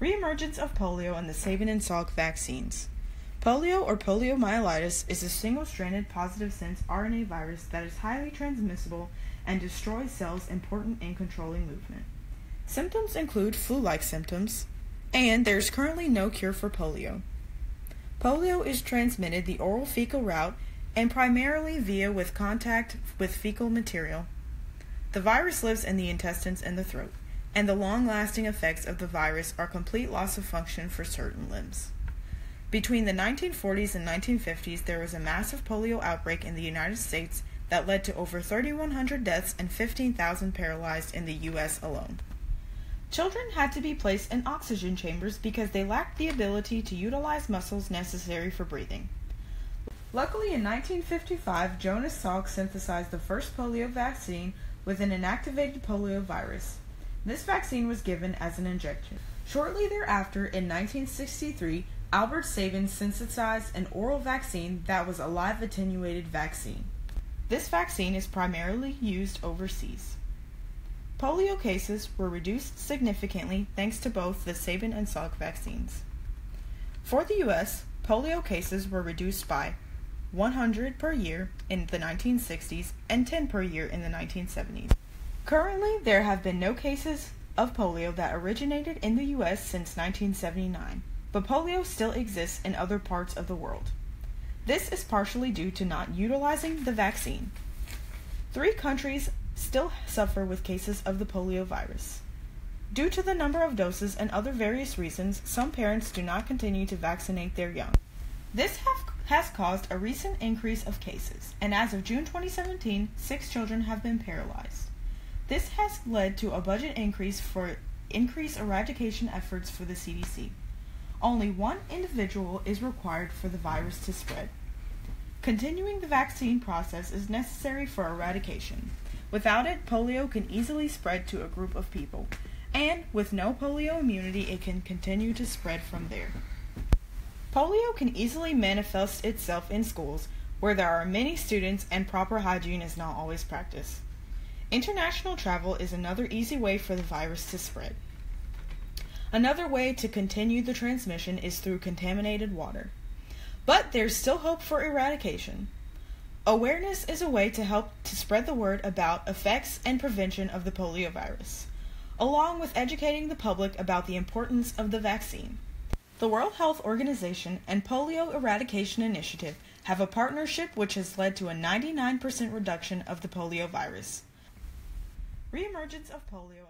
Reemergence of polio and the Sabin and Salk vaccines. Polio or poliomyelitis is a single-stranded positive-sense RNA virus that is highly transmissible and destroys cells important in controlling movement. Symptoms include flu-like symptoms, and there is currently no cure for polio. Polio is transmitted the oral fecal route and primarily via with contact with fecal material. The virus lives in the intestines and the throat, and the long-lasting effects of the virus are complete loss of function for certain limbs. Between the 1940s and 1950s, there was a massive polio outbreak in the United States that led to over 3,100 deaths and 15,000 paralyzed in the U.S. alone. Children had to be placed in oxygen chambers because they lacked the ability to utilize muscles necessary for breathing. Luckily, in 1955, Jonas Salk synthesized the first polio vaccine with an inactivated polio virus. This vaccine was given as an injection. Shortly thereafter, in 1963, Albert Sabin synthesized an oral vaccine that was a live attenuated vaccine. This vaccine is primarily used overseas. Polio cases were reduced significantly thanks to both the Sabin and Salk vaccines. For the U.S., polio cases were reduced by 100 per year in the 1960s and 10 per year in the 1970s. Currently, there have been no cases of polio that originated in the U.S. since 1979, but polio still exists in other parts of the world. This is partially due to not utilizing the vaccine. 3 countries still suffer with cases of the polio virus. Due to the number of doses and other various reasons, some parents do not continue to vaccinate their young. This has caused a recent increase of cases, and as of June 2017, 6 children have been paralyzed. This has led to a budget increase for increased eradication efforts for the CDC. Only 1 individual is required for the virus to spread. Continuing the vaccine process is necessary for eradication. Without it, polio can easily spread to a group of people, and with no polio immunity, it can continue to spread from there. Polio can easily manifest itself in schools where there are many students and proper hygiene is not always practiced. International travel is another easy way for the virus to spread. Another way to continue the transmission is through contaminated water. But there's still hope for eradication. Awareness is a way to help to spread the word about effects and prevention of the polio virus, along with educating the public about the importance of the vaccine. The World Health Organization and Polio Eradication Initiative have a partnership which has led to a 99% reduction of the polio virus. Reemergence of polio